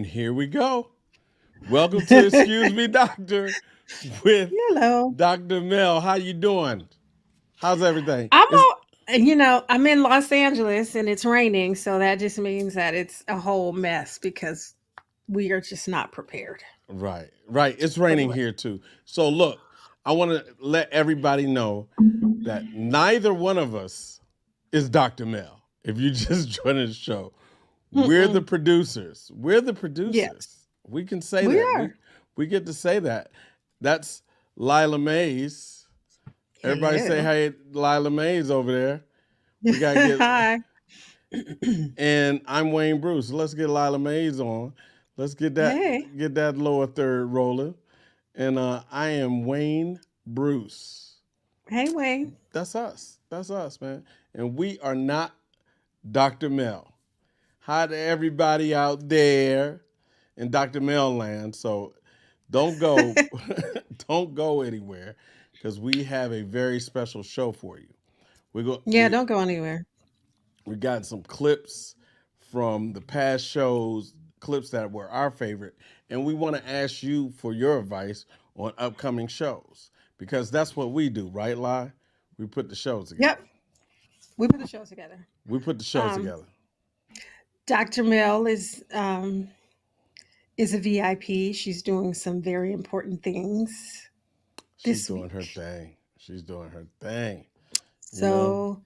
And here we go. Welcome to Excuse Me Doctor with Hello. Dr. Mel. How you doing? How's everything? I'm It's all, I'm in Los Angeles and it's raining, so that just means that it's a whole mess because we are just not prepared right. It's for the raining weather. here too. So look, I want to let everybody know that neither one of us is Dr. Mel. If you just joined the show, we're the Mm-mm. producers. We're the Yes, producers. We can say we that. We are. we get to say that. That's Lila Mays. Everybody say Hello. hey, Lila Mays over there. We gotta get, Hi. and I'm Wayne Bruce. Let's get Lila Mays on. Let's Hey. get that lower third rolling. And I am Wayne Bruce. Hey, Wayne. That's us. That's us, man. And we are not Dr. Mel. Hi to everybody out there in Dr. Mel land. So don't go, don't go anywhere, because we have a very special show for you. We go. Yeah, don't go anywhere. We got some clips from the past shows, clips that were our favorite, and we want to ask you for your advice on upcoming shows, because that's what we do, right, Lie? We put the shows together. Yep, we put the show together. We put the shows Um, together. Dr. Mill is a VIP. She's doing some very important things She's this doing her week. thing. She's doing her thing. You know. So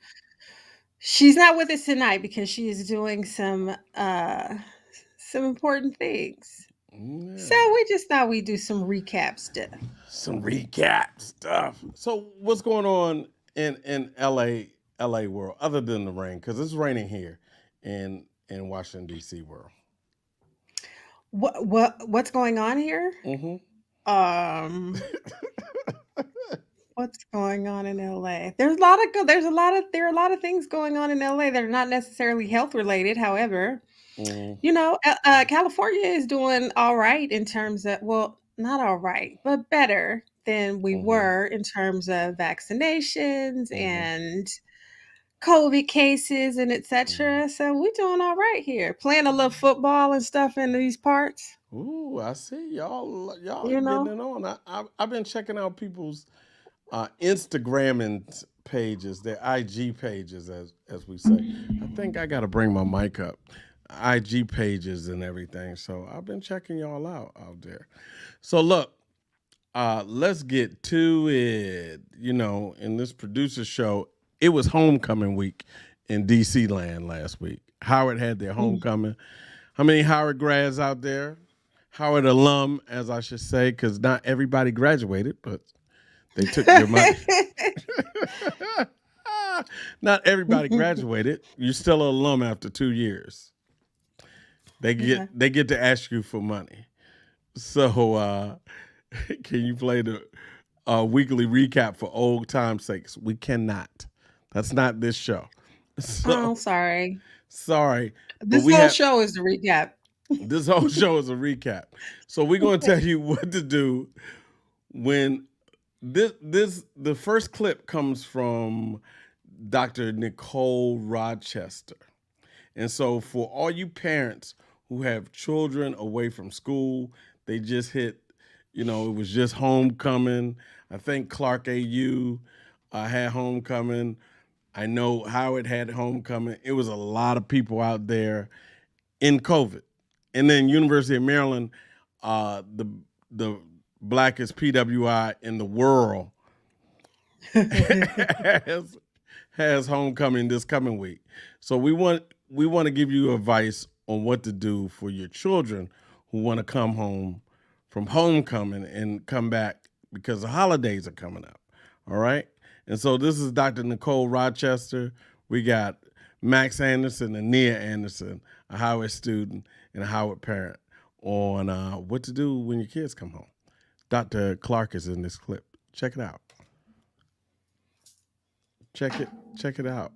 she's not with us tonight because she is doing some important things. So Yeah. we just thought we'd do some recap stuff. Some recap stuff. So what's going on in LA world, other than the rain? Because it's raining here in Washington D.C. world. What's going on here? Mm-hmm. Um what's going on in LA? There's a lot of there are a lot of things going on in LA that are not necessarily health related. However, Mm-hmm. California is doing all right in terms of, well, not all right, but better than we Mm-hmm. were in terms of vaccinations Mm-hmm. and COVID cases and Mm-hmm. etc. So we're doing all right here. Playing a little football and stuff in these parts, Ooh, I see y'all you getting know. it on. I've been checking out people's Instagram and pages, their IG pages, as we say. I think I got to bring my mic up. IG pages and everything. So I've been checking y'all out there. So look, let's get to it. In this producer show, it was homecoming week in DC land last week. Howard had their Mm. homecoming. How many Howard grads out there? Howard alum, as I should say, because not everybody graduated, but they took your money. Not everybody graduated. You're still an alum after 2 years. They get Okay. they get to ask you for money. So can you play the weekly recap for old time's sakes? We cannot. That's not this show. Oh, So sorry. sorry, but This we whole have show is the recap. this whole show is a recap. So we're gonna tell you what to do when this the first clip comes from Dr. Nicole Rochester. And so for all you parents who have children away from school, they just hit, it was just homecoming. I think Clarke AU had homecoming. I know Howard had homecoming. It was a lot of people out there in COVID. And then University of Maryland, the blackest PWI in the world, has, has homecoming this coming week. So we want to give you advice on what to do for your children who want to come home from homecoming and come back, because the holidays are coming up. All right. And so this is Dr. Nicole Rochester. We got Max Anderson and Nia Anderson, a Howard student and a Howard parent, on what to do when your kids come home. Dr. Clarke is in this clip. Check it out. Check it. Check it out.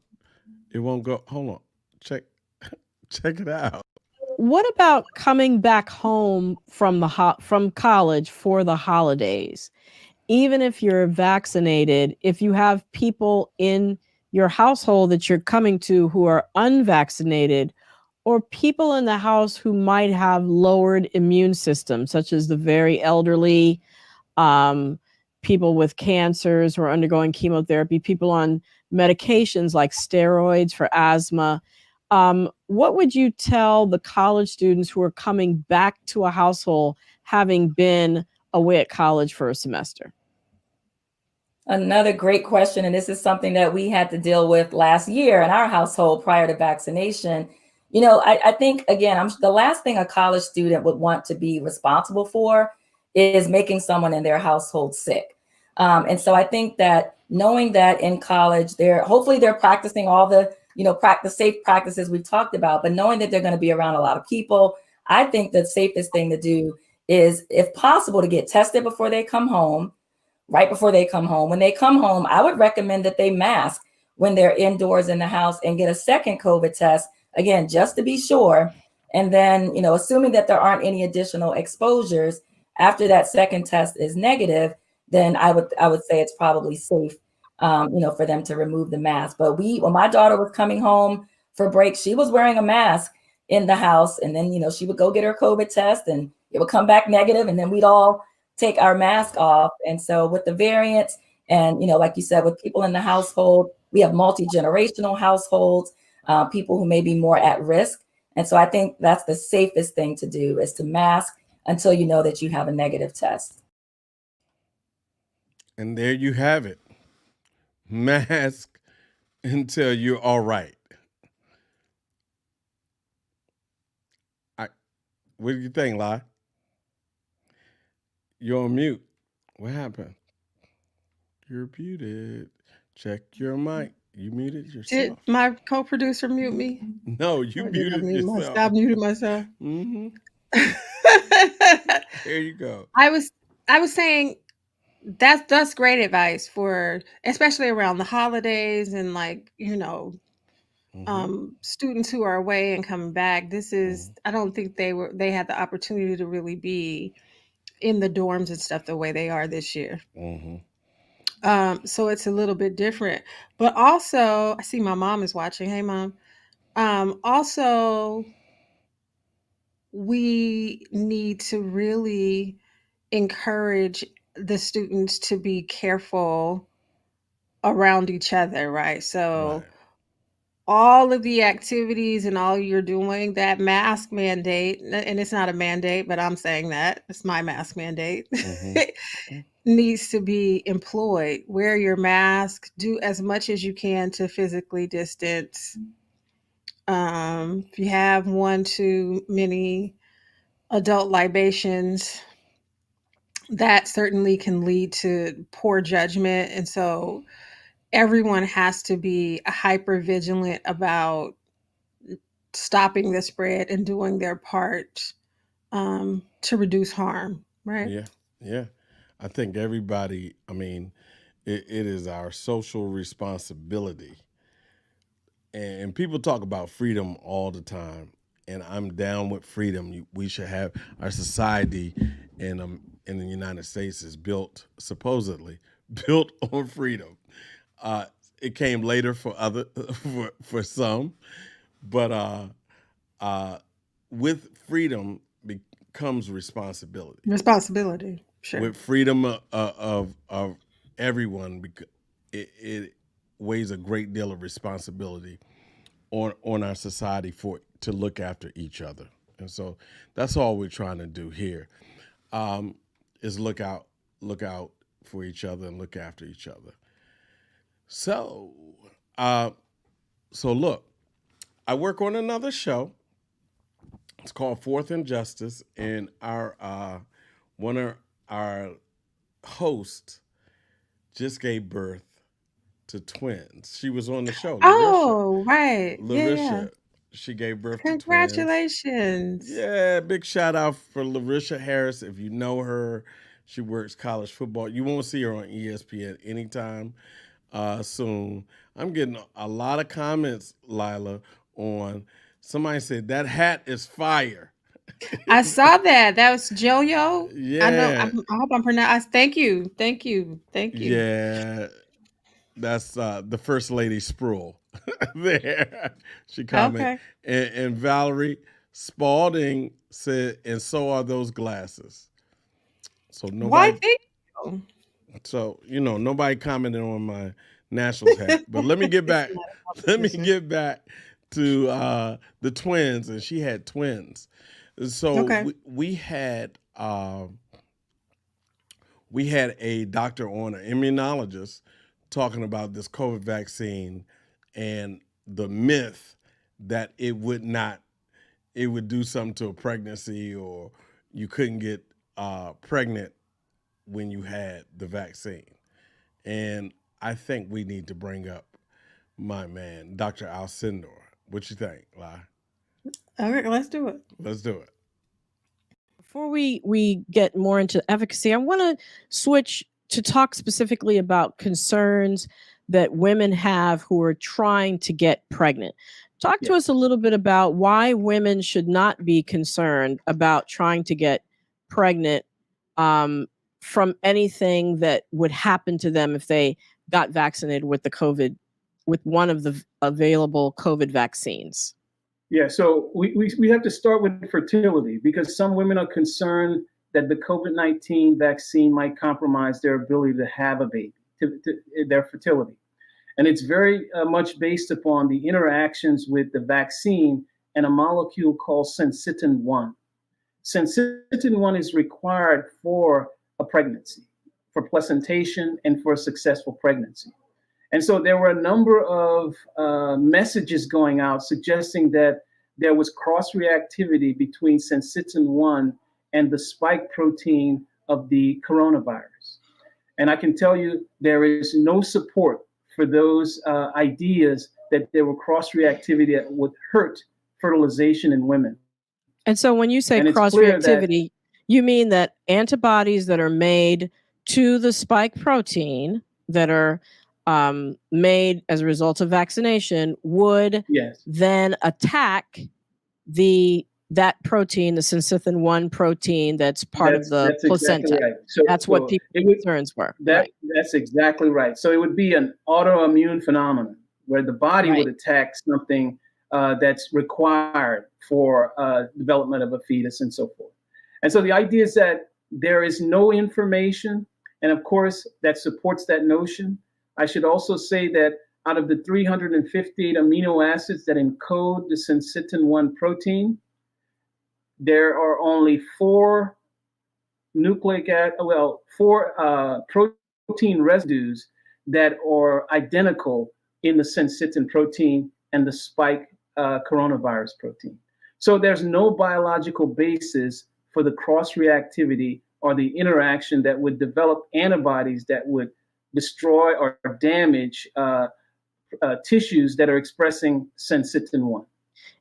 It won't go. Hold on. Check. Check it out. What about coming back home from from college for the holidays? Even if you're vaccinated, if you have people in your household that you're coming to who are unvaccinated, or people in the house who might have lowered immune systems, such as the very elderly, people with cancers who are undergoing chemotherapy, people on medications like steroids for asthma. What would you tell the college students who are coming back to a household having been away at college for a semester? Another great question. And this is something that we had to deal with last year in our household prior to vaccination. I think, again, the last thing a college student would want to be responsible for is making someone in their household sick. And so I think that knowing that in college, hopefully they're practicing all the, practice safe practices we've talked about, but knowing that they're going to be around a lot of people, I think the safest thing to do is, if possible, to get tested before they come home, right before they come home. When they come home, I would recommend that they mask when they're indoors in the house and get a second COVID test, again, just to be sure. And then, assuming that there aren't any additional exposures after that second test is negative, then I would say it's probably safe, for them to remove the mask. But when my daughter was coming home for break, she was wearing a mask in the house. And then, she would go get her COVID test and it would come back negative, and then we'd all take our mask off. And so with the variants and, like you said, with people in the household, we have multi-generational households, people who may be more at risk. And so I think that's the safest thing to do, is to mask until you know that you have a negative test. And there you have it. Mask until you're all right. What do you think, Lai? You're on mute. What happened? You're muted. Check your mic. You muted Did yourself. my co-producer mute me? No, you Or did I muted mute myself? yourself. I muted myself. Mm-hmm. There you go. I was saying that's great advice for, especially around the holidays and, like, students who are away and coming back. This is, I don't think they had the opportunity to really be in the dorms and stuff the way they are this year. So it's a little bit different. But also, I see my mom is watching. Hey, Mom. Also, we need to really encourage the students to be careful around each other, right? So all of the activities and all you're doing, that mask mandate, and it's not a mandate, but I'm saying that it's my mask mandate, needs to be employed. Wear your mask, do as much as you can to physically distance. If you have one too many adult libations, that certainly can lead to poor judgment. And so everyone has to be hyper vigilant about stopping the spread and doing their part to reduce harm, right? Yeah. I think everybody, it is our social responsibility. And people talk about freedom all the time, and I'm down with freedom. We should have our society in the United States is supposedly built on freedom. It came later for for some, but with freedom comes responsibility. Responsibility, sure. With freedom of everyone, because it weighs a great deal of responsibility on our society to look after each other. And so that's all we're trying to do here, is look out for each other and look after each other. So look, I work on another show. It's called Fourth and Justice, and our one of our hosts just gave birth to twins. She was on the show. Oh, right. Larisha. Yeah. She gave birth to twins. Congratulations. Yeah, big shout out for Larisha Harris. If you know her, she works college football. You won't see her on ESPN anytime soon. I'm getting a lot of comments, Lila, on somebody said that hat is fire. I saw that. That was Jojo. Yeah. I know. I hope I'm pronouncing. Thank you. Yeah, that's the First Lady Sproul. there. She commented. Okay. And Valerie Spalding said, and so are those glasses. So Why nobody, thank you? nobody commented on my Nationals hat. But let me get It's back. not a Let me competition. get back to the twins, and she had twins. So Okay. we had a doctor on, an immunologist, talking about this COVID vaccine and the myth that it would do something to a pregnancy, or you couldn't get pregnant when you had the vaccine. And I think we need to bring up my man, Dr. Alcindor. What you think, Lai? All right, let's do it. Let's do it. Before we get more into efficacy, I want to switch to talk specifically about concerns that women have who are trying to get pregnant. Talk to us a little bit about why women should not be concerned about trying to get pregnant from anything that would happen to them if they got vaccinated with with one of the available COVID vaccines. Yeah, so we have to start with fertility because some women are concerned that the COVID-19 vaccine might compromise their ability to have a baby, their fertility. And it's very much based upon the interactions with the vaccine and a molecule called syncytin 1. Syncytin 1 is required for a pregnancy, for placentation, and for a successful pregnancy. And so there were a number of messages going out suggesting that there was cross-reactivity between syncytin 1 and the spike protein of the coronavirus. And I can tell you there is no support for those ideas that there were cross-reactivity that would hurt fertilization in women. And so when you say And it's cross clear that reactivity, you mean that antibodies that are made to the spike protein that are made as a result of vaccination would yes, then attack that protein, the syncytin 1 protein that's part of the that's exactly placenta. right. That's what people's it would, concerns were. That Right. that's exactly right. So it would be an autoimmune phenomenon where the body would Right. attack something that's required for development of a fetus and so forth. And so the idea is that there is no information, and of course that supports that notion. I should also say that out of the 358 amino acids that encode the syncytin 1 protein, there are only four protein residues that are identical in the syncytin protein and the spike coronavirus protein. So there's no biological basis for the cross-reactivity or the interaction that would develop antibodies that would destroy or damage tissues that are expressing syncytin 1.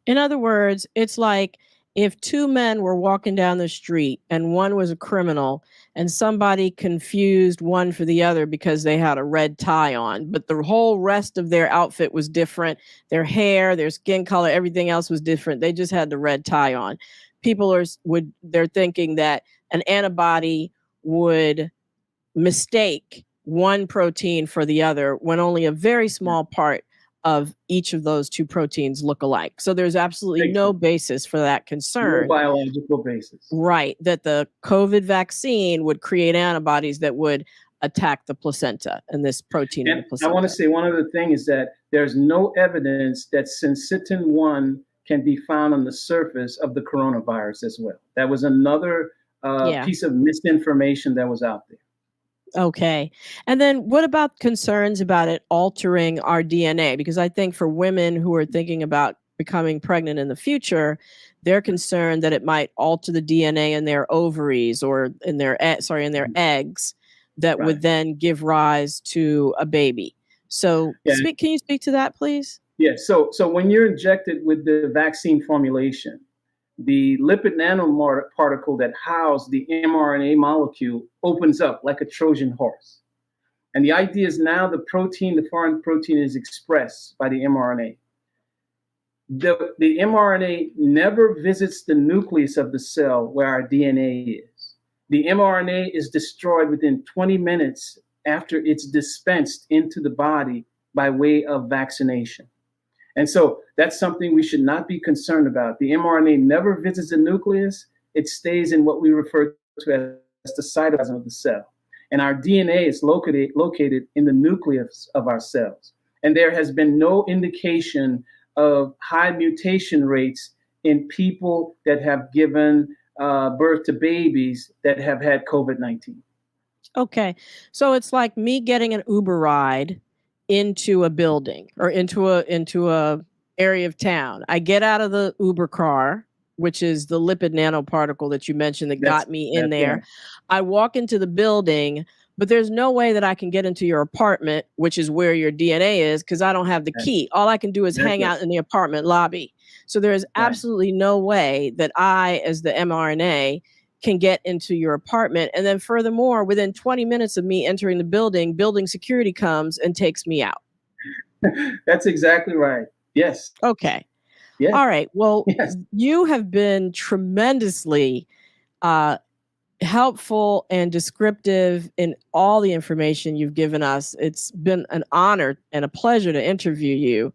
In other words, it's like if two men were walking down the street and one was a criminal and somebody confused one for the other because they had a red tie on, but the whole rest of their outfit was different. Their hair, their skin color, everything else was different. They just had the red tie on. They're thinking that an antibody would mistake one protein for the other when only a very small part of each of those two proteins look alike. So there's absolutely no basis for that concern. No biological basis. Right, that the COVID vaccine would create antibodies that would attack the placenta and this protein in the placenta. I want to say one other thing is that there's no evidence that syncytin 1 can be found on the surface of the coronavirus as well. That was another piece of misinformation that was out there. Okay. And then what about concerns about it altering our DNA? Because I think for women who are thinking about becoming pregnant in the future, they're concerned that it might alter the DNA in their ovaries or in their eggs that would then give rise to a baby. So can you speak to that, please? Yes. So when you're injected with the vaccine formulation, the lipid nanoparticle that housed the mRNA molecule opens up like a Trojan horse. And the idea is now the foreign protein is expressed by the mRNA. The mRNA never visits the nucleus of the cell where our DNA is. The mRNA is destroyed within 20 minutes after it's dispensed into the body by way of vaccination. And so that's something we should not be concerned about. The mRNA never visits the nucleus. It stays in what we refer to as the cytoplasm of the cell. And our DNA is located in the nucleus of our cells. And there has been no indication of high mutation rates in people that have given birth to babies that have had COVID-19. Okay. So it's like me getting an Uber ride into a building or into a area of town. I get out of the Uber car, which is the lipid nanoparticle that you mentioned that got me in there. Right. I walk into the building, but there's no way that I can get into your apartment, which is where your DNA is, because I don't have the key. All I can do is hang out in the apartment lobby. So there is absolutely no way that I, as the mRNA, can get into your apartment. And then furthermore, within 20 minutes of me entering the building security comes and takes me out. That's exactly right. Yes. Okay. Yeah. All right. Well, you have been tremendously helpful and descriptive in all the information you've given us. It's been an honor and a pleasure to interview you.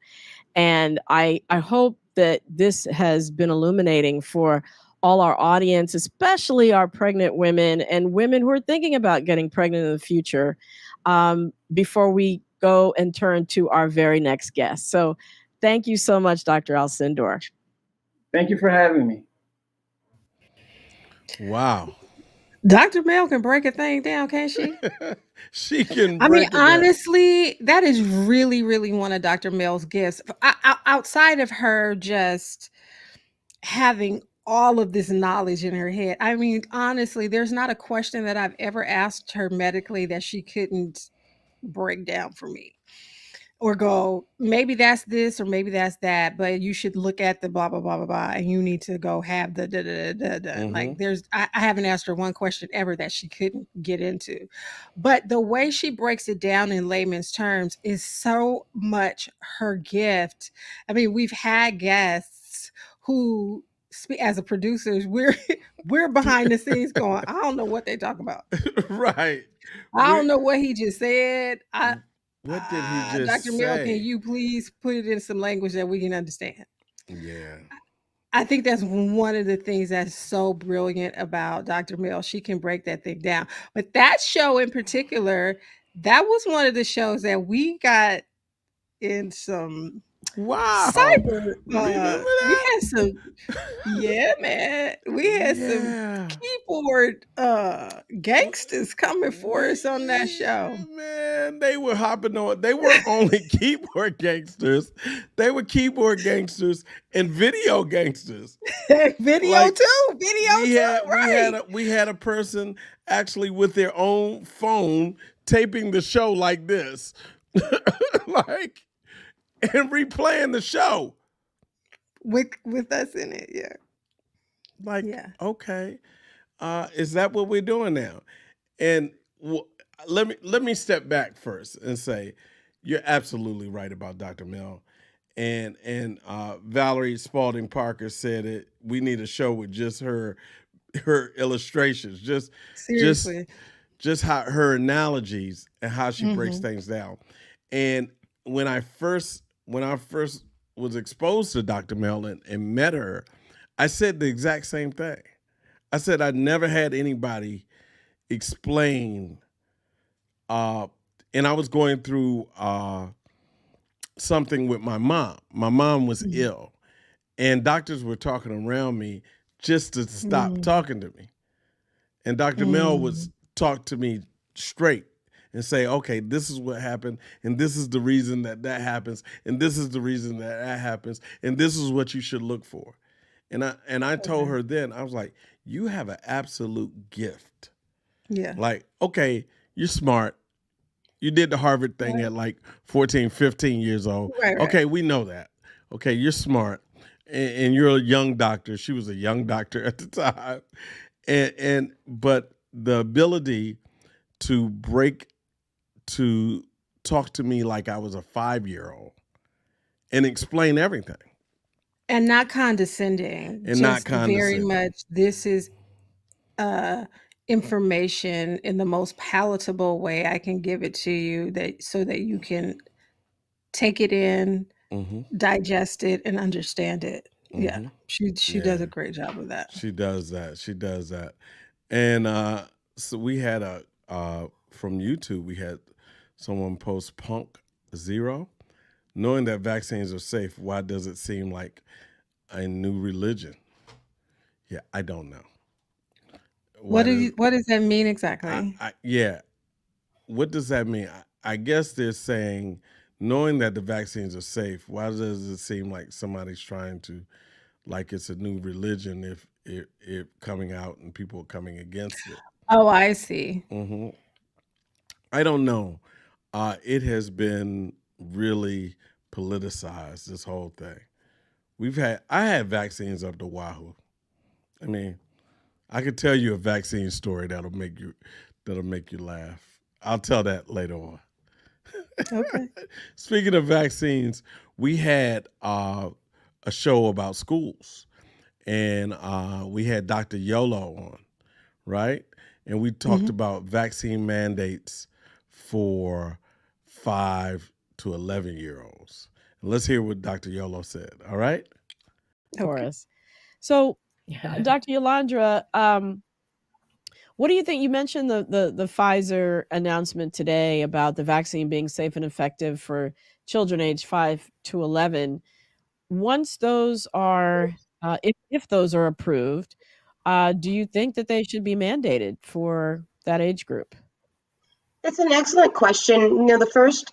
And I hope that this has been illuminating for all our audience, especially our pregnant women and women who are thinking about getting pregnant in the future, before we go and turn to our very next guest. So thank you so much, Dr. Alcindor. Thank you for having me. Wow. Dr. Mel can break a thing down, can't she? She can. I mean, honestly, that is really, really one of Dr. Mel's gifts. Outside of her just having all of this knowledge in her head. I mean, honestly, there's not a question that I've ever asked her medically that she couldn't break down for me. Or go, maybe that's this or maybe that's that, but you should look at the blah blah blah blah blah, and you need to go have the da da da da. Mm-hmm. Like I haven't asked her one question ever that she couldn't get into, but the way she breaks it down in layman's terms is so much her gift. I mean, we've had guests who, as a producers, we're behind the scenes going, I don't know what they talk about. Right. I don't know what he just said. What did he just Dr. say? Mel, can you please put it in some language that we can understand? Yeah. I think that's one of the things that's so brilliant about Dr. Mel. She can break that thing down. But that show in particular, that was one of the shows that we got in some cyber. Remember that? We had some, yeah, man. We had some keyboard gangsters coming for us on that show. Man, they were hopping on. They weren't only keyboard gangsters, they were keyboard gangsters and video gangsters. Video too. Right. We had a person actually with their own phone taping the show like this. Like, and replaying the show with us in it. Yeah. Like, okay, is that what we're doing now? And let me step back first and say, you're absolutely right about Dr. Mel. And Valerie Spalding Parker said it. We need a show with just her illustrations, seriously, just how her analogies and how she breaks things down. And when I first was exposed to Dr. Mel and met her, I said the exact same thing. I said I'd never had anybody explain, and I was going through something with my mom. My mom was ill, and doctors were talking around me just to stop talking to me. And Dr. Mel was talk to me straight and say, okay, this is what happened, and this is the reason that happens, and this is the reason that happens, and this is what you should look for. And I told her then, I was like, you have an absolute gift. Yeah. Like, okay, you're smart. You did the Harvard thing at like 14, 15 years old. Right. Okay, we know that. Okay, you're smart. And you're a young doctor. She was a young doctor at the time. But the ability to talk to me like I was a 5-year-old and explain everything. And not condescending. And not condescending. Very much, this is information in the most palatable way I can give it to you, so that you can take it in, digest it and understand it. Yeah, she does a Yeah, great job of that. she does that. She does that. And so we had from YouTube, we had someone post Punk Zero. Knowing that vaccines are safe, why does it seem like a new religion? Yeah, I don't know. Why does What does that mean exactly? yeah? What does that mean? I guess they're saying, knowing that the vaccines are safe, why does it seem like somebody's trying to, like it's a new religion if it coming out and people are coming against it? Oh, I see. I don't know. It has been really politicized, this whole thing. I had vaccines up to Wahoo. I mean, I could tell you a vaccine story that'll make you laugh. I'll tell that later on. Okay. Speaking of vaccines, we had a show about schools, and we had Dr. Yolo on, right? And we talked about vaccine mandates for 5 to 11-year-olds. And let's hear what Dr. Yolo said. All right? For us. So, Dr. Yolandra, what do you think? You mentioned the Pfizer announcement today about the vaccine being safe and effective for children aged 5 to 11. Once those are, if those are approved, do you think that they should be mandated for that age group? It's an excellent question. The first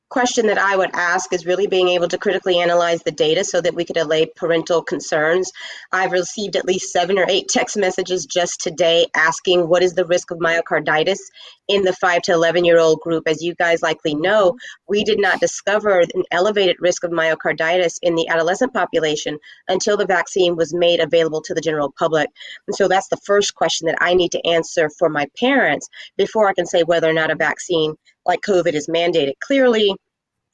question that I would ask is really being able to critically analyze the data so that we could allay parental concerns. I've received at least 7 or 8 text messages just today asking what is the risk of myocarditis in the 5 to 11-year-old group. As you guys likely know, we did not discover an elevated risk of myocarditis in the adolescent population until the vaccine was made available to the general public. And so that's the first question that I need to answer for my parents before I can say whether or not a vaccine like COVID is mandated. Clearly,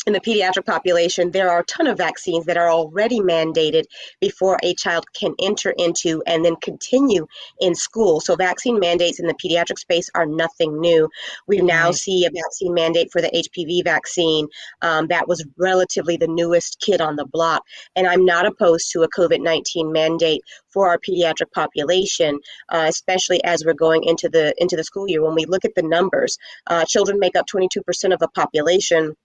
in the pediatric population, there are a ton of vaccines that are already mandated before a child can enter into and then continue in school. So vaccine mandates in the pediatric space are nothing new. We now see a vaccine mandate for the HPV vaccine that was relatively the newest kid on the block. And I'm not opposed to a COVID-19 mandate for our pediatric population, especially as we're going into the school year. When we look at the numbers, children make up 22% of the population,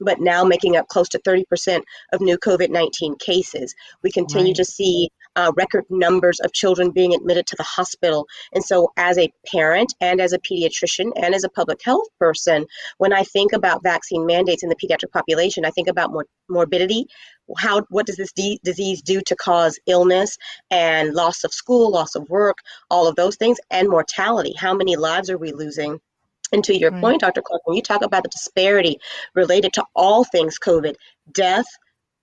but now making up close to 30% of new COVID-19 cases. We continue to see record numbers of children being admitted to the hospital. And so as a parent and as a pediatrician and as a public health person, when I think about vaccine mandates in the pediatric population, I think about morbidity. What does this disease do to cause illness and loss of school, loss of work, all of those things, and mortality? How many lives are we losing? And to your point, Dr. Clarke, when you talk about the disparity related to all things COVID, death,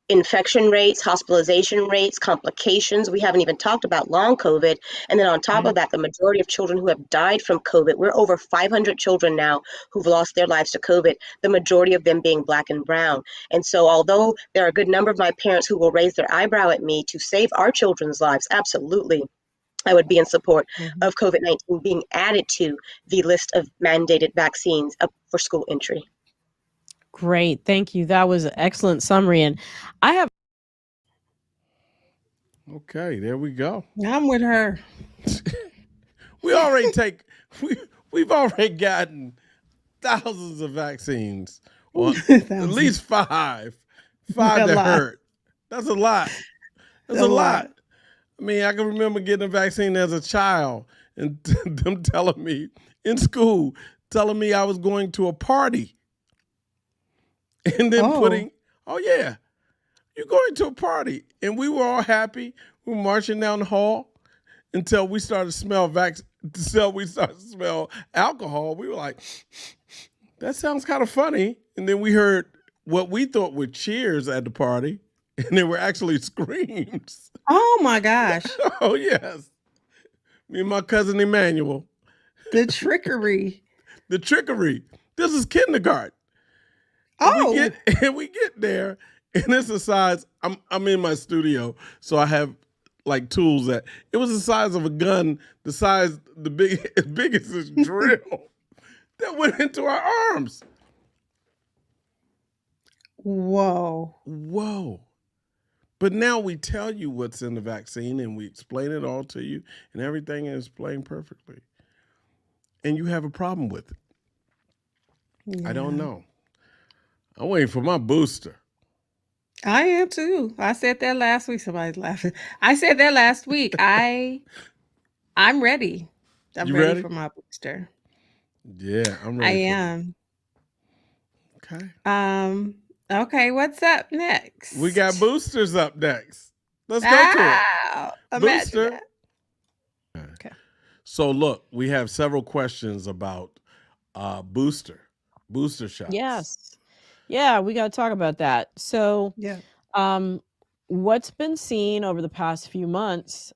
infection rates, hospitalization rates, complications, we haven't even talked about long COVID. And then on top of that, the majority of children who have died from COVID, we're over 500 children now who've lost their lives to COVID, the majority of them being Black and brown. And so although there are a good number of my parents who will raise their eyebrow at me to save our children's lives, absolutely, I would be in support of COVID-19 being added to the list of mandated vaccines for school entry. Great. Thank you. That was an excellent summary. And I have. Okay, there we go. I'm with her. We've already gotten thousands of vaccines. Well, at least 5 that hurt. That's a lot. That's a lot. I mean, I can remember getting a vaccine as a child and them telling me in school, telling me I was going to a party. And then oh yeah, you're going to a party. And we were all happy. We were marching down the hall until we started to smell alcohol. We were like, that sounds kind of funny. And then we heard what we thought were cheers at the party. And they were actually screams. Oh my gosh. Oh yes. Me and my cousin Emmanuel. The trickery. The trickery. This is kindergarten. Oh. And we get there, and it's the size. I'm in my studio, so I have like tools that it was the size of a gun, as big as this drill that went into our arms. Whoa. Whoa. But now we tell you what's in the vaccine and we explain it all to you, and everything is explained perfectly. And you have a problem with it. I don't Yeah. know. I'm waiting for my booster. I am too. I said that last week. Somebody's laughing. I said that last week. I'm ready. I'm You ready ready? for my booster. Yeah, I'm I ready for mine. am. Okay. Okay, what's up We next? got boosters up next. Let's go to it. Wow. Imagine Booster. that. Okay. So look, we have several questions about booster shots. Yes. Yeah, we got to talk about that. So, Yeah. what's been seen over the past few months,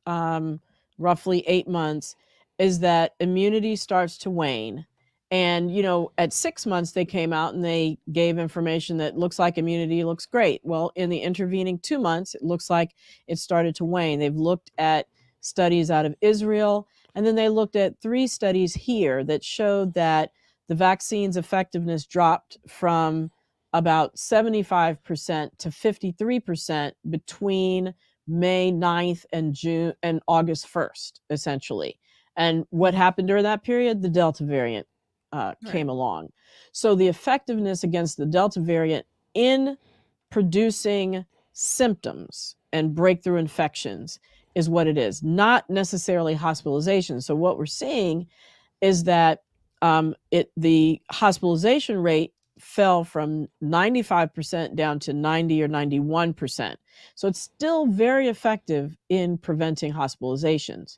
roughly 8 months, is that immunity starts to wane. And, at 6 months, they came out and they gave information that looks like immunity looks great. Well, in the intervening 2 months, it looks like it started to wane. They've looked at studies out of Israel, and then they looked at 3 studies here that showed that the vaccine's effectiveness dropped from about 75% to 53% between May 9th and August 1st, essentially. And what happened during that period? The Delta variant came along. So the effectiveness against the Delta variant in producing symptoms and breakthrough infections is what it is, not necessarily hospitalization. So what we're seeing is that the hospitalization rate fell from 95% down to 90 or 91%. So it's still very effective in preventing hospitalizations.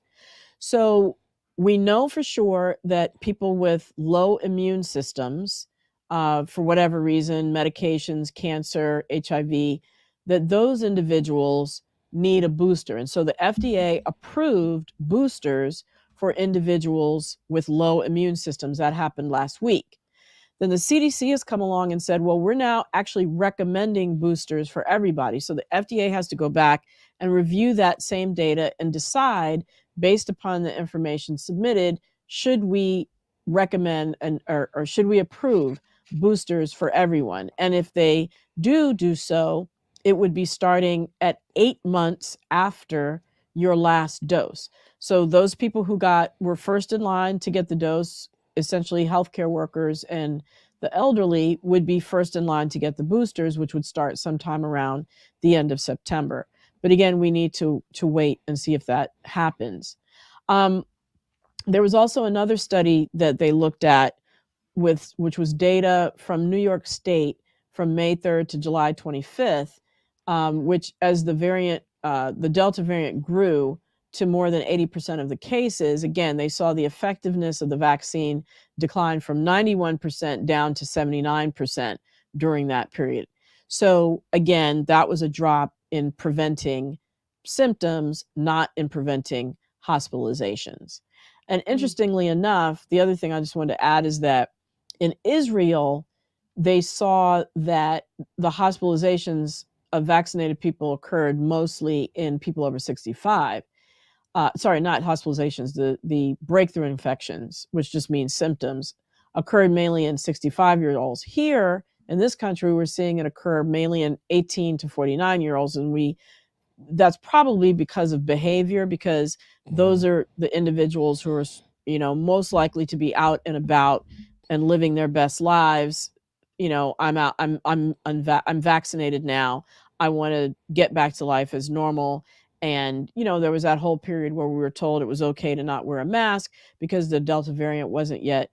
So we know for sure that people with low immune systems, for whatever reason, medications, cancer, HIV, that those individuals need a booster. And so the FDA approved boosters for individuals with low immune systems. That happened last week. Then the CDC has come along and said, well, we're now actually recommending boosters for everybody. So the FDA has to go back and review that same data and decide, based upon the information submitted, should we recommend or should we approve boosters for everyone? And if they do so, it would be starting at 8 months after your last dose. So those people who were first in line to get the dose, essentially healthcare workers and the elderly, would be first in line to get the boosters, which would start sometime around the end of September. But again, we need to wait and see if that happens. There was also another study that they looked at which was data from New York State from May 3rd to July 25th, which, as the Delta variant grew to more than 80% of the cases, again, they saw the effectiveness of the vaccine decline from 91% down to 79% during that period. So again, that was a drop in preventing symptoms, not in preventing hospitalizations. And interestingly enough, the other thing I just wanted to add is that in Israel, they saw that the hospitalizations of vaccinated people occurred mostly in people over 65. Sorry, not hospitalizations, the breakthrough infections, which just means symptoms, occurred mainly in 65-year-olds. Here in this country, we're seeing it occur mainly in 18 to 49-year-olds, and that's probably because of behavior, because those are the individuals who are, most likely to be out and about and living their best lives. I'm vaccinated now. I want to get back to life as normal. And, there was that whole period where we were told it was okay to not wear a mask because the Delta variant wasn't yet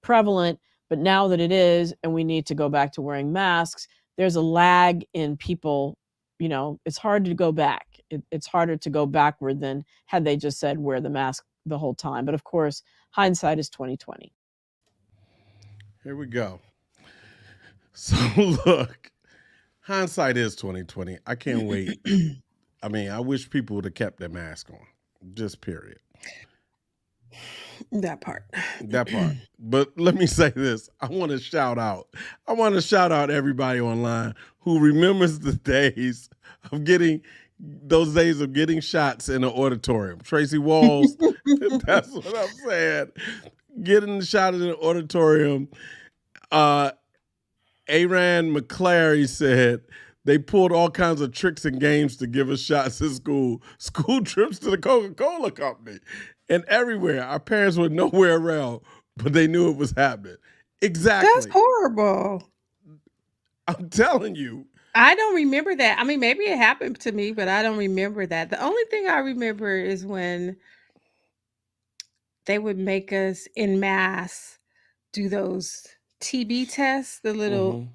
prevalent. But now that it is, and we need to go back to wearing masks, there's a lag in people. It's hard to go back. It's harder to go backward than had they just said wear the mask the whole time. But of course, hindsight is 2020. Here we go. So look, hindsight is 2020. I can't wait. I mean, I wish people would have kept their mask on. Just period. That part. That part. But let me say this. I want to shout out everybody online who remembers the days of getting shots in the auditorium. Tracy Walls, that's what I'm saying. Getting the shot in the auditorium. Aran McClary said they pulled all kinds of tricks and games to give us shots at school. School trips to the Coca-Cola company. And everywhere. Our parents were nowhere around, but they knew it was happening. That's Exactly. horrible. I'm telling you. I don't remember that. I mean, maybe it happened to me, but I don't remember that. The only thing I remember is when they would make us in mass do those TB tests, the little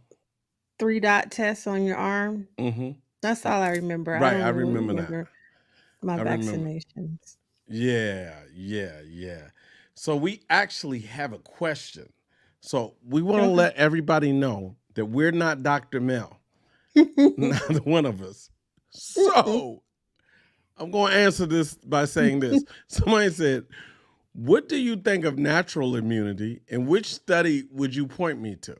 3-dot tests on your arm. That's all I remember. I Right, don't I really remember that. remember my I remember. vaccinations. Yeah. So we actually have a question. So we want to Okay. let everybody know that we're not Dr. Mel, neither one of us. So I'm going to answer this by saying this. Somebody said, what do you think of natural immunity, and which study would you point me to?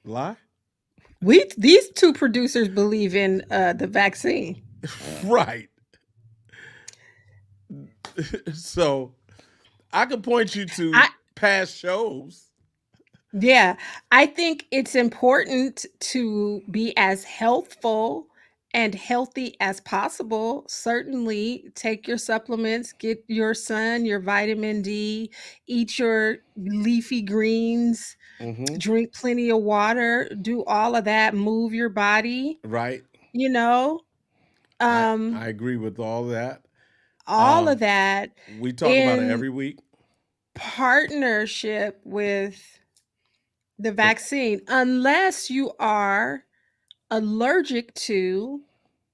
Lie? These two producers believe in the vaccine. Right. So I could point you to past shows. Yeah, I think it's important to be as healthful and healthy as possible. Certainly, take your supplements, get your sun, your vitamin D, eat your leafy greens, drink plenty of water, do all of that, move your body, Right. you know. I agree with all that. All of that We talk about it in every week. partnership with the vaccine, unless you are allergic to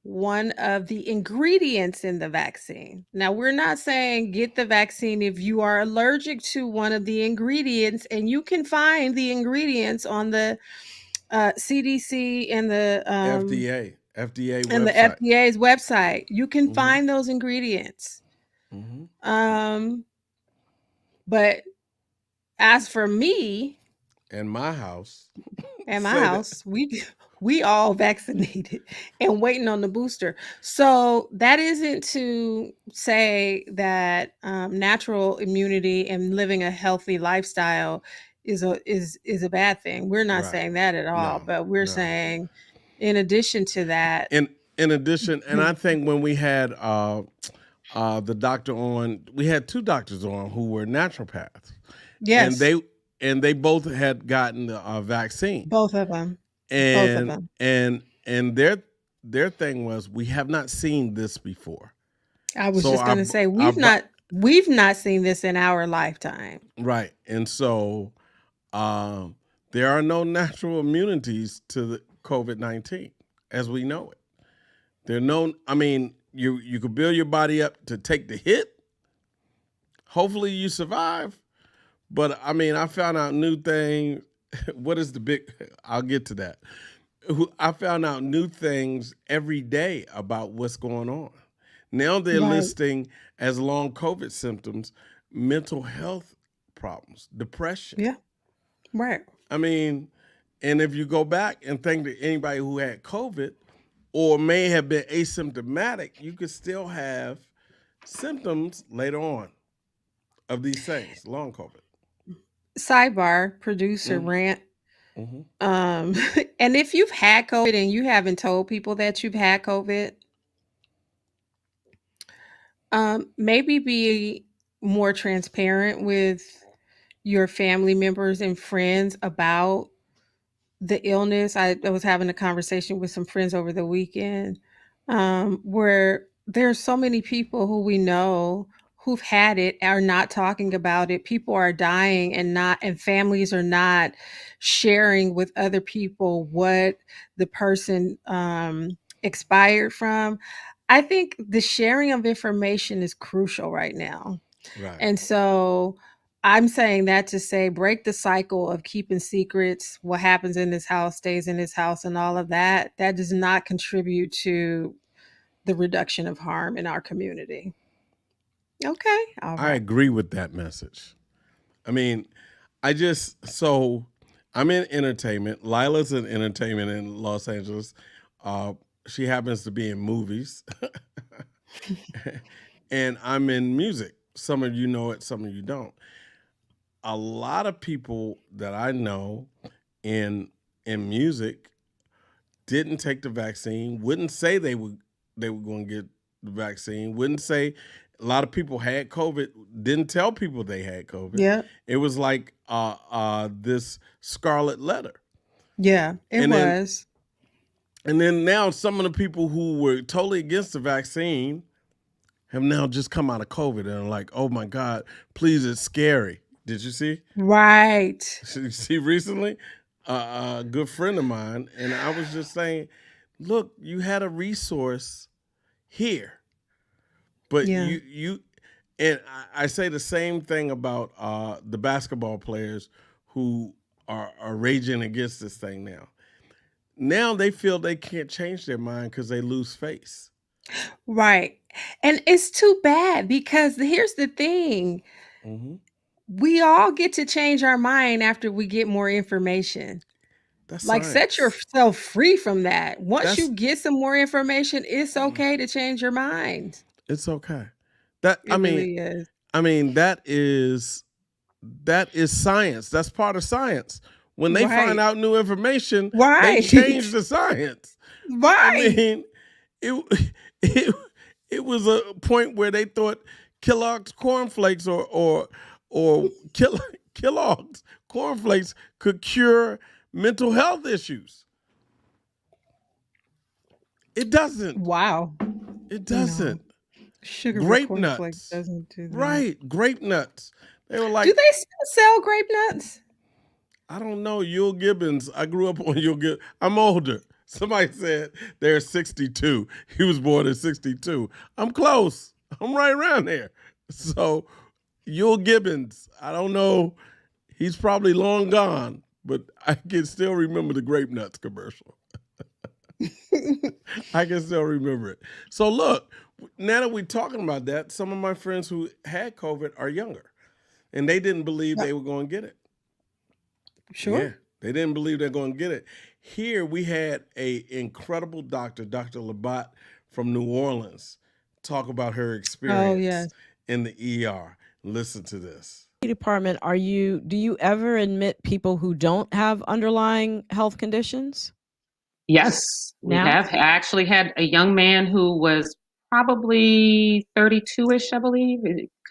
one of the ingredients in the vaccine. Now, we're not saying get the vaccine if you are allergic to one of the ingredients, and you can find the ingredients on the CDC and the FDA and the website. FDA's website. You can find those ingredients. But as for me, in my house, we all vaccinated and waiting on the booster. So that isn't to say that natural immunity and living a healthy lifestyle is a bad thing. We're not saying that at all, but we're saying in addition to that. In addition, and I think when we had the doctor on, we had two doctors on who were naturopaths. Yes. And they both had gotten the vaccine. Both of them. And their thing was, we have not seen this before. I was just going to say we've not seen this in our lifetime. Right. And so there are no natural immunities to the COVID-19 as we know it. There are no, I mean, you could build your body up to take the hit. Hopefully you survive. But I mean, I found out new things. What is the big, I'll get to that. I found out new things every day about what's going on. Now they're listing as long COVID symptoms, mental health problems, depression. Yeah. Right. I mean, and if you go back and think that anybody who had COVID or may have been asymptomatic, you could still have symptoms later on of these things, long COVID. Sidebar, producer rant. And if you've had COVID and you haven't told people that you've had COVID, maybe be more transparent with your family members and friends about the illness. I was having a conversation with some friends over the weekend where there's so many people who we know who've had it are not talking about it. People are dying and families are not sharing with other people what the person expired from. I think the sharing of information is crucial right now. Right. And so I'm saying that to say break the cycle of keeping secrets. What happens in this house stays in this house and all of that. That does not contribute to the reduction of harm in our community. Okay. All right. I agree with that message. I mean, I'm in entertainment. Lila's in entertainment in Los Angeles. She happens to be in movies. And I'm in music. Some of you know it, some of you don't. a lot of people that I know in music didn't take the vaccine, wouldn't say they were going to get the vaccine, wouldn't say a lot of people had COVID, didn't tell people they had COVID. Yeah. It was like this scarlet letter. Yeah, it And then was. and then now some of the people who were totally against the vaccine have now just come out of COVID and are like, oh my God, please, it's scary. Did you see? Right. See recently? A good friend of mine, and I was just saying, look, you had a resource here, but Yeah. you and I say the same thing about the basketball players who are raging against this thing now. Now they feel they can't change their mind because they lose face. Right. And it's too bad because here's the thing. Mm-hmm. We all get to change our mind after we get more information. That's Like, set science. yourself free from that. Once That's you get some more information, it's okay to change your mind. It's okay. That It really is. I mean that is science. That's part of science. When they find Right. out new information, they Right. change the science. I Right. mean, it it it was a point where they thought Kellogg's cornflakes or Kellogg's cornflakes could cure mental health issues. It doesn't. Wow. It No. doesn't. Sugar with Grape cornflakes nuts. doesn't do that. Right, grape nuts. They were like, Do they still sell grape nuts? I don't know, Yul Gibbons. I grew up on Yul Gibbons. I'm older. Somebody said they're 62. He was born in 62. I'm close. I'm right around there. So Yul Gibbons, I don't know. He's probably long gone, but I can still remember the grape nuts commercial. I can still remember it. So look, now that we're talking about that, some of my friends who had COVID are younger, and they didn't believe they were going to get it. Sure. Yeah, they didn't believe they're going to get it. Here we had a incredible doctor, Dr. Labat from New Orleans, talk about her experience in the ER. Listen to this. Department, do you ever admit people who don't have underlying health conditions? Yes, we Now? have. I actually had a young man who was probably 32-ish, I believe,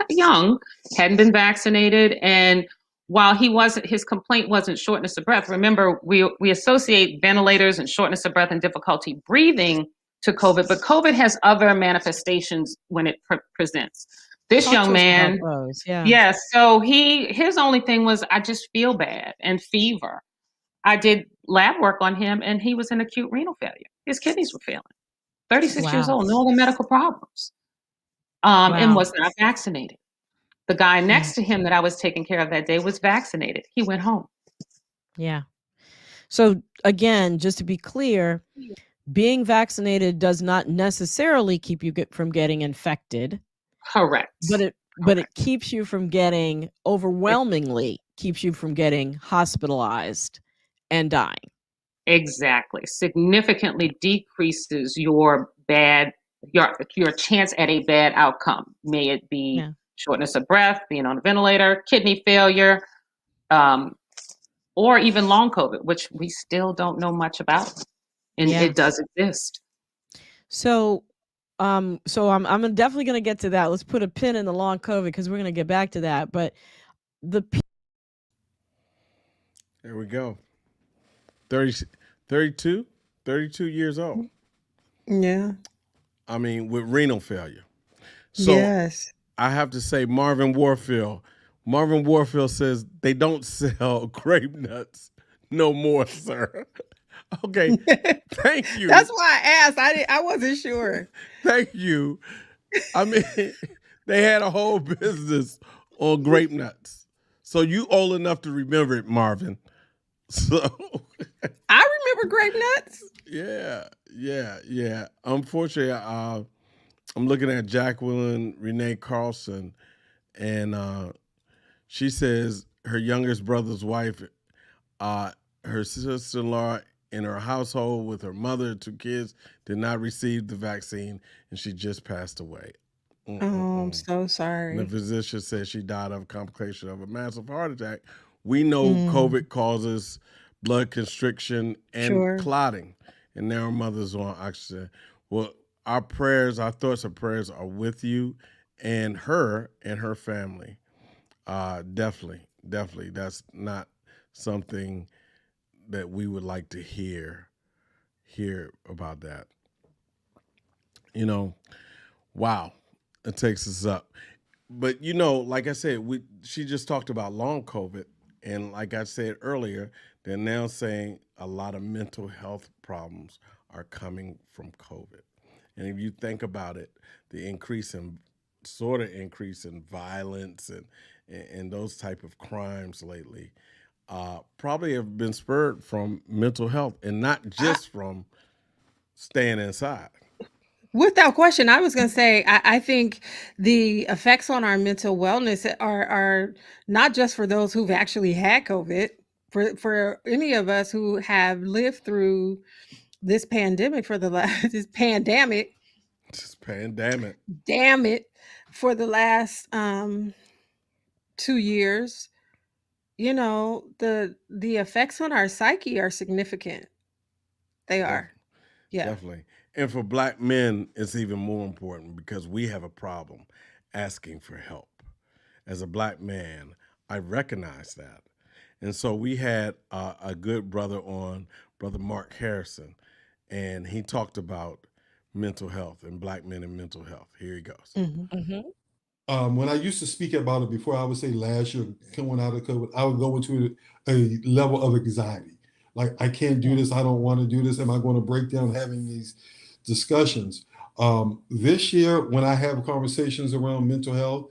young, hadn't been vaccinated. And while his complaint wasn't shortness of breath, remember, we associate ventilators and shortness of breath and difficulty breathing to COVID, but COVID has other manifestations when it presents. This Talk young to us about man, those. Yeah. yes, so his only thing was, I just feel bad and fever. I did lab work on him, and he was in acute renal failure. His kidneys were failing. 36 years Wow. old, no other medical problems, and was not vaccinated. The guy next to him that I was taking care of that day was vaccinated. He went home. Yeah. So again, just to be clear, being vaccinated does not necessarily keep you from getting infected. Correct. But it keeps you from getting, overwhelmingly keeps you from getting hospitalized and dying. Exactly. Significantly decreases your chance at a bad outcome. May it be shortness of breath, being on a ventilator, kidney failure, or even long COVID, which we still don't know much about. And it does exist. So I'm definitely going to get to that. Let's put a pin in the long COVID because we're going to get back to that. But there we go. 32 years old. Yeah. I mean, with renal failure. So yes. I have to say, Marvin Warfield says they don't sell grape nuts no more, sir. Okay, thank you. That's why I asked. I wasn't sure. Thank you. I mean, they had a whole business on grape nuts. So you old enough to remember it, Marvin. So I remember grape nuts. Yeah. Unfortunately, I'm looking at Jacqueline Renee Carlson, and she says her youngest brother's wife, her sister-in-law in her household with her mother, 2 kids, did not receive the vaccine, and she just passed away. Oh, I'm Mm-mm-mm. so And the sorry. physician said she died of complication of a massive heart attack. We know Mm, COVID causes blood constriction and sure. clotting, and now her mother's on oxygen. Well, our prayers, our thoughts and prayers are with you and her family. Definitely, definitely. That's not something that we would like to hear about that. You know, wow, it takes us up. But like I said, she just talked about long COVID, and like I said earlier, they're now saying a lot of mental health problems are coming from COVID. And if you think about it, the increase in violence and those type of crimes lately, probably have been spurred from mental health and not I, just from staying inside. without question, I was going to say, I think the effects on our mental wellness are not just for those who've actually had COVID. For any of us who have lived through this pandemic for the last this pandemic, Just pandemic. damn it, for the last 2 years, the effects on our psyche are significant. They Def- are. Yeah. Definitely. And for black men, it's even more important because we have a problem asking for help. As a black man, I recognize that. And so we had a good brother on, Brother Mark Harrison, and he talked about mental health and black men and mental health. Here he goes. Hmm. Mhm. When I used to speak about it before, I would say last year coming out of COVID, I would go into a level of anxiety. Like, I can't do Yeah. this. I don't want to do this. Am I going to break down having these discussions? This year, when I have conversations around mental health,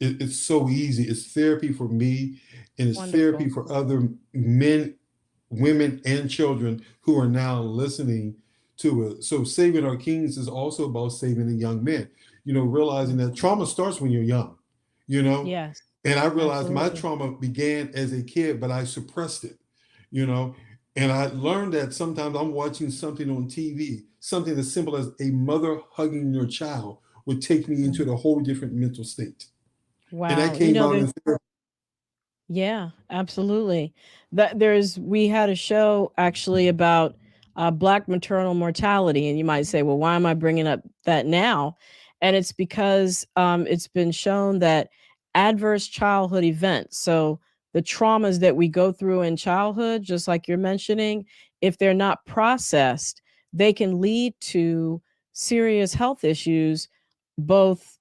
it's so easy. It's therapy for me, and it's therapy Wonderful. for other men, women, and children who are now listening to it. So, Saving Our Kings is also about saving the young men, realizing that trauma starts when you're young, you know. Yes, And I realized my absolutely. trauma began as a kid, but I suppressed it, you know. And I learned that sometimes I'm watching something on TV, something as simple as a mother hugging your child would take me into a whole different mental state. And that Wow. came out There's in therapy. Yeah, absolutely. We had a show actually about Black maternal mortality, and you might say, well, why am I bringing up that now? And it's because it's been shown that adverse childhood events, so the traumas that we go through in childhood, just like you're mentioning, if they're not processed, they can lead to serious health issues, both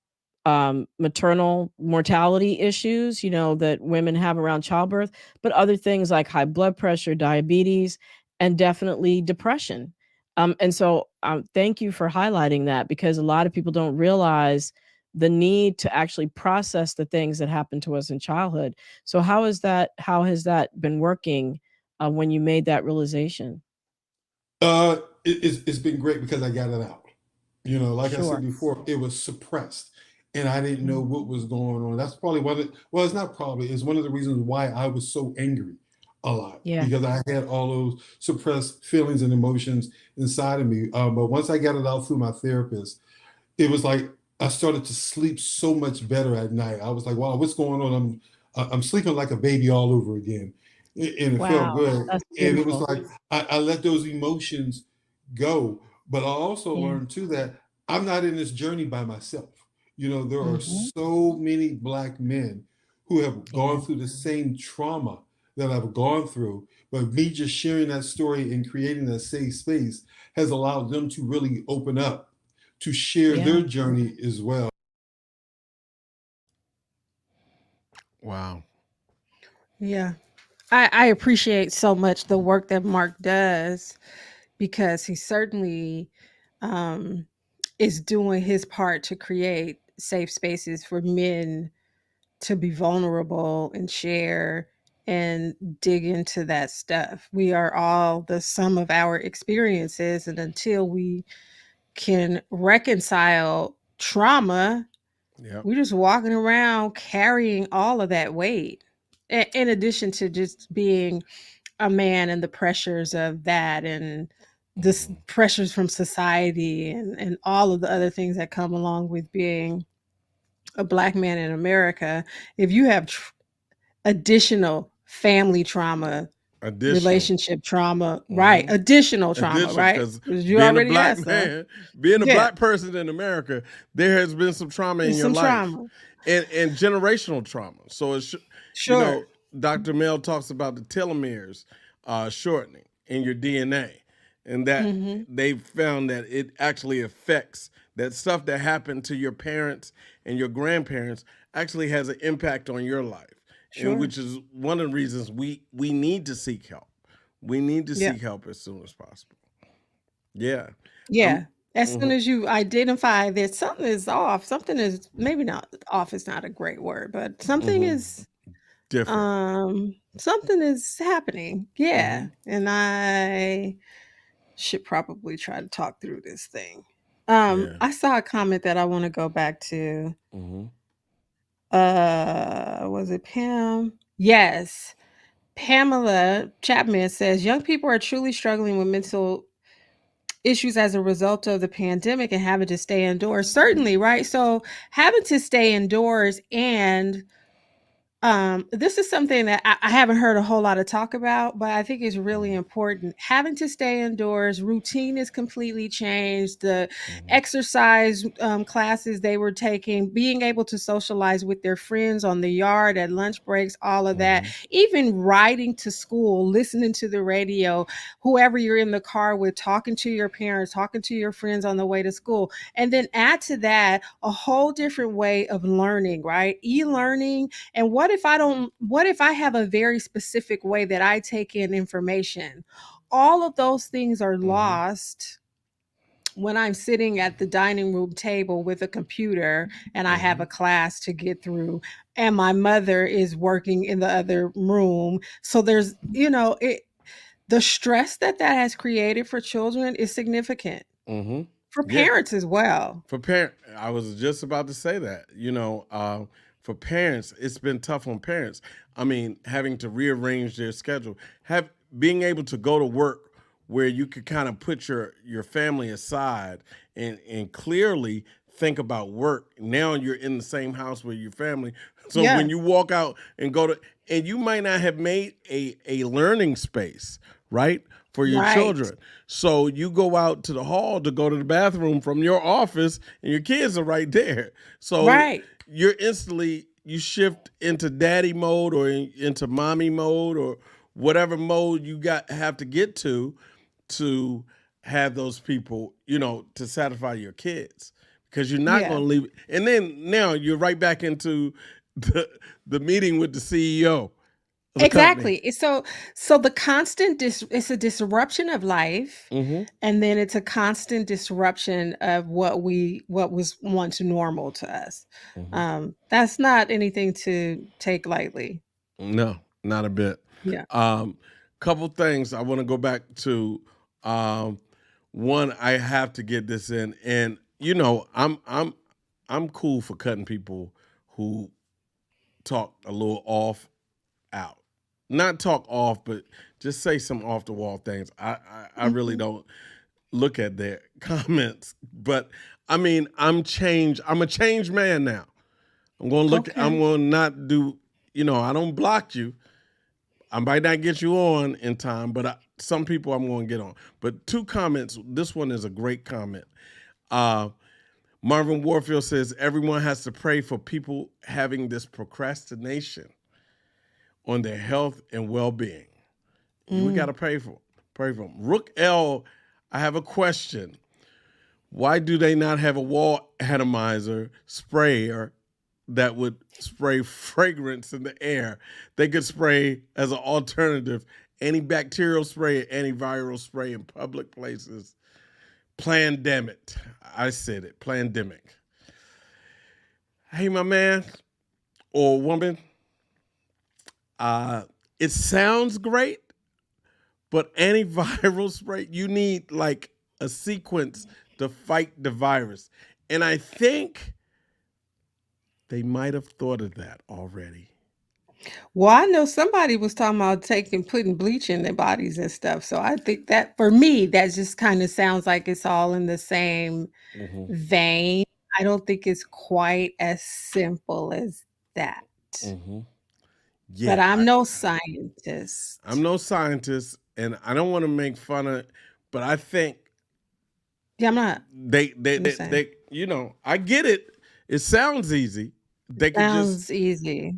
maternal mortality issues, that women have around childbirth, but other things like high blood pressure, diabetes, and definitely depression. And so, thank you for highlighting that because a lot of people don't realize the need to actually process the things that happen to us in childhood. So, How has that been working when you made that realization? It's been great because I got it out. Like I said Sure. before, it was suppressed, and I didn't know Mhm. what was going on. That's probably well, it's not probably, it's one of the reasons why I was so angry a lot, Yeah. because I had all those suppressed feelings and emotions inside of me. But once I got it out through my therapist, it was like I started to sleep so much better at night. I was like, wow, what's going on? I'm sleeping like a baby all over again. And it felt Wow. good. That's And it was beautiful. like I let those emotions go. But I also Yeah. learned too that I'm not in this journey by myself. There are Hmm. so many Black men who have Yeah. gone through the same trauma that I've gone through. But me just sharing that story and creating that safe space has allowed them to really open up to share Yeah. their journey as well. Wow. Yeah. I appreciate so much the work that Mark does because he certainly um, is doing his part to create safe spaces for men to be vulnerable and share and dig into that stuff. We are all the sum of our experiences, and until we can reconcile trauma, Yep. we're just walking around carrying all of that weight. In addition to just being a man and the pressures of that and the Hmm. pressures from society and all of the other things that come along with being a Black man in America, if you have additional family trauma, relationship trauma, right? Additional trauma, right? Because You being a already Black asked, man, being a yeah, Black person in America, there has been some trauma in there's your some life, trauma. and generational trauma. So it's Sure. Dr. Mel talks about the telomeres shortening in your DNA, and that Hmm. they found that it actually affects that stuff that happened to your parents and your grandparents actually has an impact on your life, and Sure. which is one of the reasons we need to seek help. We need to Yeah. seek help as soon as possible. Yeah. Yeah. I'm As soon mhm, as you identify that something is off, something is maybe not off is not a great word, but something mhm. is Different. something is happening. Yeah. Mhm. And I should probably try to talk through this thing. Yeah. I saw a comment that I want to go back to. Mhm. Was it Pam? Yes. Pamela Chapman says young people are truly struggling with mental issues as a result of the pandemic and having to stay indoors. Certainly, right? So having to stay indoors and this is something that I haven't heard a whole lot of talk about, but I think is really Mhm. important. Having to stay indoors, routine is completely changed. The Mhm. exercise classes they were taking, being able to socialize with their friends on the yard at lunch breaks, all of that, Mhm. even riding to school, listening to the radio, whoever you're in the car with, talking to your parents, talking to your friends on the way to school. And then add to that a whole different way of learning, right? E-learning. And what if I have a very specific way that I take in information? All of those things are Mhm. lost when I'm sitting at the dining room table with a computer and I have a Mhm. class to get through and my mother is working in the other room. So there's, the stress that has created for children is significant. Mhm. For Yeah. parents as well. For parent, I was just about to say that. For parents, it's been tough on parents. I mean, having to rearrange their schedule, have being able to go to work where you could kind of put your family aside and clearly think about work. Now you're in the same house with your family, so Yeah, when you walk out and go to, and you might not have made a learning space, right, for your right. children. So you go out to the hall to go to the bathroom from your office, and your kids are right there. So Right. you're instantly you shift into daddy mode or into mommy mode or whatever mode you got have to get to have those people, to satisfy your kids because you're not Yeah. going to leave. And then now you're right back into the meeting with the CEO of the company. Exactly. So the constant it's a disruption of life, Mm-hmm. and then it's a constant disruption of what was once normal to us. Mm-hmm. That's not anything to take lightly. No, not a bit. Yeah. Couple things I want to go back to. Um, One, I have to get this in, and I'm cool for cutting people who talk a little off out. Not talk off, but just say some off the wall things. I really Mhm. don't look at their comments, but I mean, I'm changed. I'm a changed man now. I'm going to look. I'm Okay. going to not do. I don't block you. I might not get you on in time, but some people I'm going to get on. But two comments. This one is a great comment. Uh, Marvin Warfield says everyone has to pray for people having this procrastination on their health and well-being. We got Mm. to pray for them. Rook L, I have a question. Why do they not have a wall atomizer sprayer that would spray fragrance in the air? They could spray as an alternative antibacterial spray, antiviral spray in public places. Plandemic. I said it. Plandemic. Hey, my man or woman, uh, it sounds great, but antiviral spray, you need like a sequence to fight the virus. And I think they might have thought of that already. Well, I know somebody was talking about putting bleach in their bodies and stuff. So I think that for me, that just kind of sounds like it's all in the same Hmm. vein. I don't think it's quite as simple as that. Mm-hmm. But Yeah, I'm no scientist. I'm no scientist, and I don't want to make fun of, but I think Yeah, I'm not. they I'm just saying. you know, I get it. It sounds easy. They could just. Sounds easy.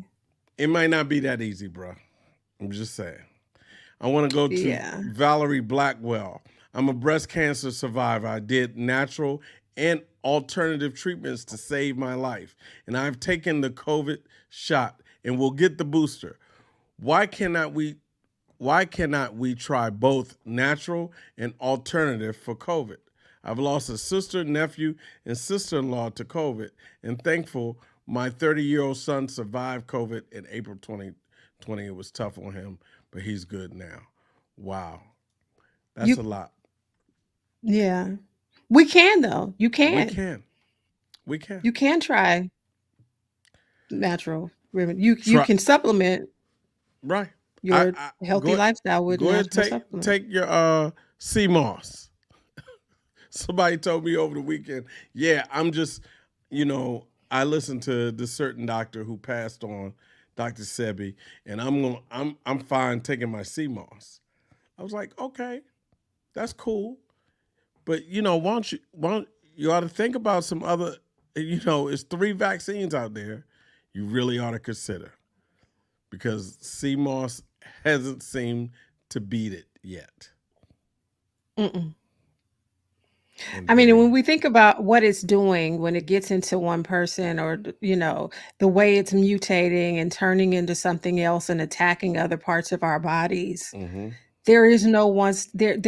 It might not be that easy, bro. I'm just saying. I want to go to Yeah. Valerie Blackwell. I'm a breast cancer survivor. I did natural and alternative treatments to save my life, and I've taken the COVID shot and will get the booster. Why cannot we? Why cannot we try both natural and alternative for COVID? I've lost a sister, nephew, and sister-in-law to COVID, and thankful my 30-year-old son survived COVID in April 2020. It was tough on him, but he's good now. Wow. That's a You lot. yeah. We can though. You We can. can. We can. You can try natural remedy. You Try can supplement right. your I healthy go lifestyle with go ahead natural supplements. take your sea moss. Somebody told me over the weekend, yeah, I'm just, I listened to this certain doctor who passed on, Dr. Sebi, and I'm fine taking my CMOS. I was like, okay, that's cool. But you ought to think about some other, it's 3 vaccines out there you really ought to consider because CMOS hasn't seemed to beat it yet. Mm-mm. And I mean, when very, we think about what it's doing when it gets into one person or, the way it's mutating and turning into something else and attacking other parts of our bodies, mm-hmm, there is no one there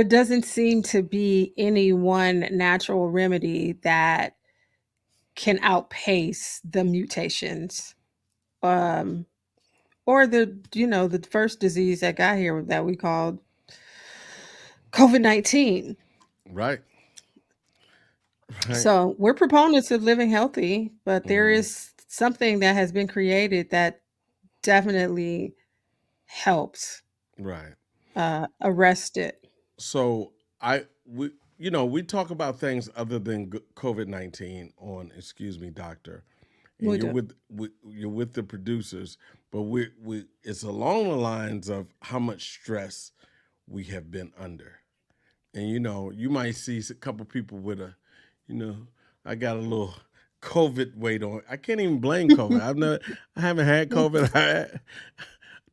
doesn't seem to be any one natural remedy that can outpace the mutations. Um or the first disease that got here that we called COVID-19. right, right, So we're proponents of living healthy, but there mm-hmm, is something that has been created that definitely helps right. arrest it. So we talk about things other than COVID-19 on Excuse Me Doctor, and We do. you're with the producers, but we it's along the lines of how much stress we have been under, and you might see a couple people with you know, I got a little COVID weight on. I can't even blame COVID. I haven't had COVID.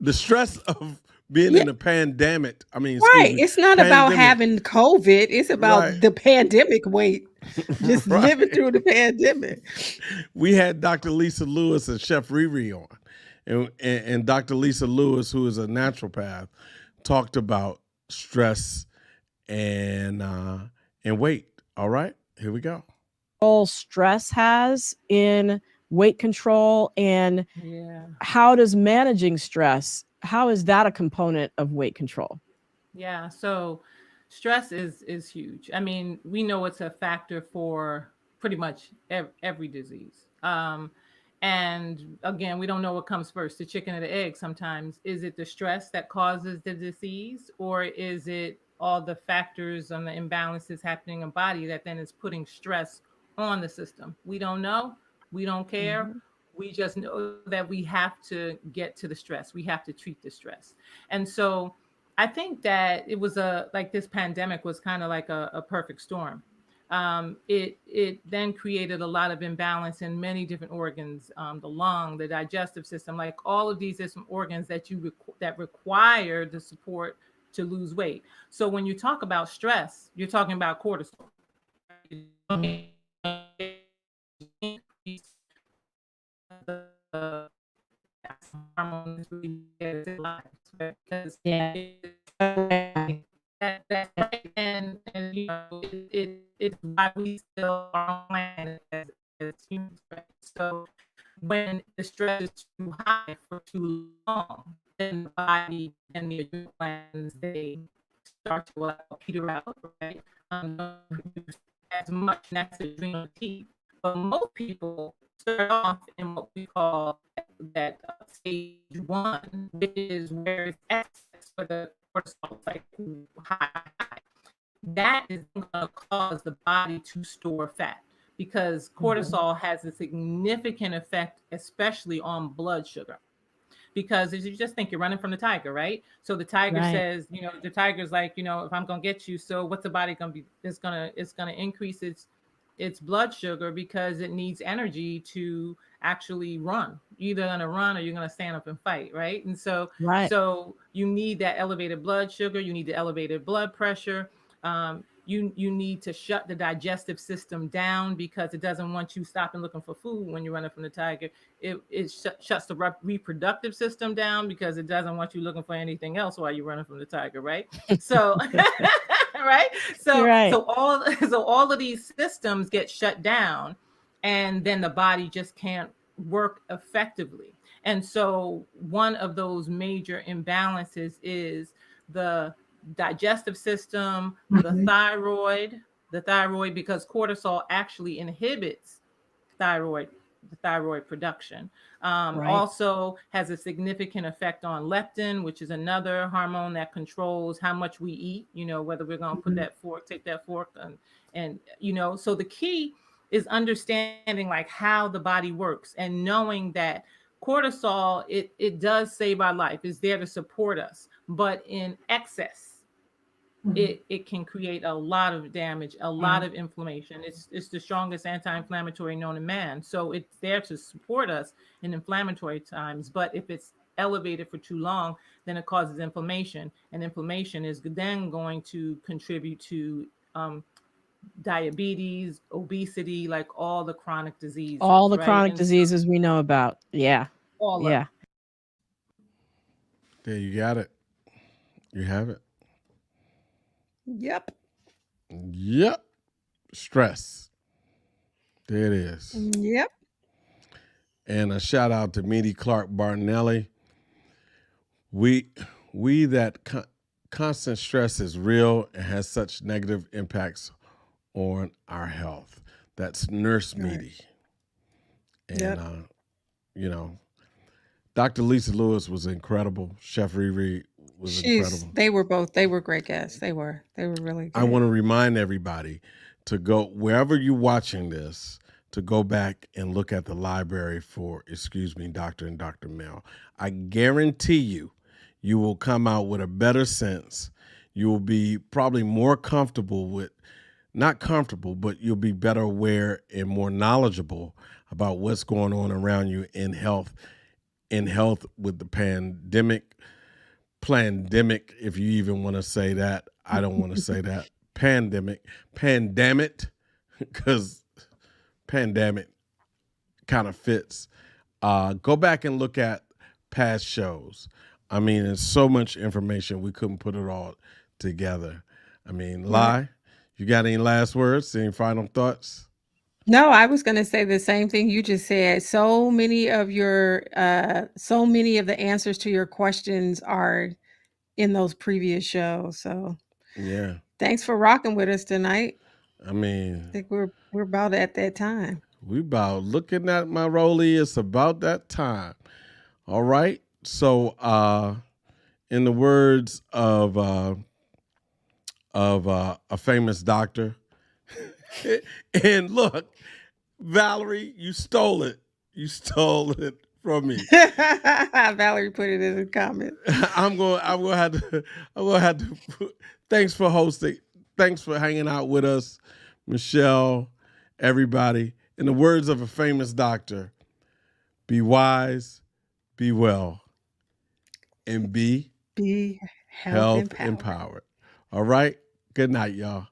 The stress of being Yeah, in a pandemic. I mean, excuse right. me, It's not about pandemic. having COVID. It's Right, about the pandemic weight. Just living right. through the pandemic. We had Dr. Lisa Lewis and Chef Riri on, and Dr. Lisa Lewis, who is a naturopath, talked about stress and weight. All right, here we go. Role stress has in weight control, and Yeah. how does managing stress, how is that a component of weight control? Yeah. So stress is huge. I mean, we know it's a factor for pretty much every disease. And again, we don't know what comes first, the chicken or the egg sometimes. Is it the stress that causes the disease, or is it all the factors and the imbalances happening in body that then is putting stress on the system? We don't know. We don't care. Mhm. We just know that we have to get to the stress. We have to treat the stress. And so I think that it was like this pandemic was kind of like a perfect storm. It then created a lot of imbalance in many different organs, the lung, the digestive system, like all of these different organs that require the support to lose weight. So when you talk about stress, you're talking about cortisol. The hormones really get its lives, right? Because Yeah. that's right. And it's why we still are on planet as humans, right? So when the stress is too high for too long, then the body and the adrenal glands, they start to peter out, right? Don't produce as much natural adrenal fatigue. But most people start off in what we call that stage 1, which is where it's excess for the cortisol, like high. that is going to cause the body to store fat, because cortisol has a significant effect, especially on blood sugar. Because as you just think, you're running from the tiger, right? So the tiger says, the tiger's like, if I'm gonna get you, so what's the body gonna be? It's gonna increase its blood sugar because it needs energy to actually run. You're either gonna run or you're gonna stand up and fight, right? And so you need that elevated blood sugar, you need the elevated blood pressure. You need to shut the digestive system down because it doesn't want you stopping looking for food when you're running from the tiger. It shuts the reproductive system down because it doesn't want you looking for anything else while you're running from the tiger, right? So right? So all of these systems get shut down, and then the body just can't work effectively. And so one of those major imbalances is the digestive system, the thyroid, because cortisol actually inhibits the thyroid production. Also has a significant effect on leptin, which is another hormone that controls how much we eat, whether we're going to take that fork and so the key is understanding like how the body works and knowing that cortisol, it does save our life. It's there to support us, but in excess, it can create a lot of damage, a lot of inflammation. It's the strongest anti-inflammatory known to man. So it's there to support us in inflammatory times. But if it's elevated for too long, then it causes inflammation. And inflammation is then going to contribute to diabetes, obesity, like all the chronic diseases. All the chronic diseases we know about. Yeah. All of it. There you got it. You have it. Yep. Stress. There it is. Yep. And a shout out to Meaty Clarke Bartonelli. We that constant stress is real and has such negative impacts on our health. That's Nurse Meaty. And Dr. Lisa Lewis was incredible. Chef Riri was incredible. They were great guests. They were really good. I want to remind everybody to go wherever you're watching this, to go back and look at the library for Excuse Me, Doctor and Dr. Mel. I guarantee you will come out with a better sense. You will be probably more comfortable with, not comfortable, but you'll be better aware and more knowledgeable about what's going on around you in health with the pandemic, if you even want to say that. I don't want to say that. Pandemic, because pandemic kind of fits. Go back and look at past shows. I mean, there's so much information, we couldn't put it all together. I mean, Lai, you got any last words, any final thoughts? No, I was going to say the same thing you just said. So many of the answers to your questions are in those previous shows. So yeah, thanks for rocking with us tonight. I mean, I think we're about at that time. We about looking at my rollie. It's about that time. All right. So, in the words of a famous doctor, and look, Valerie, you stole it. You stole it from me. Valerie put it in the comments. I'm gonna have to. Thanks for hosting. Thanks for hanging out with us, Michelle. Everybody. In the words of a famous doctor, be wise, be well, and be health empowered. All right. Good night, y'all.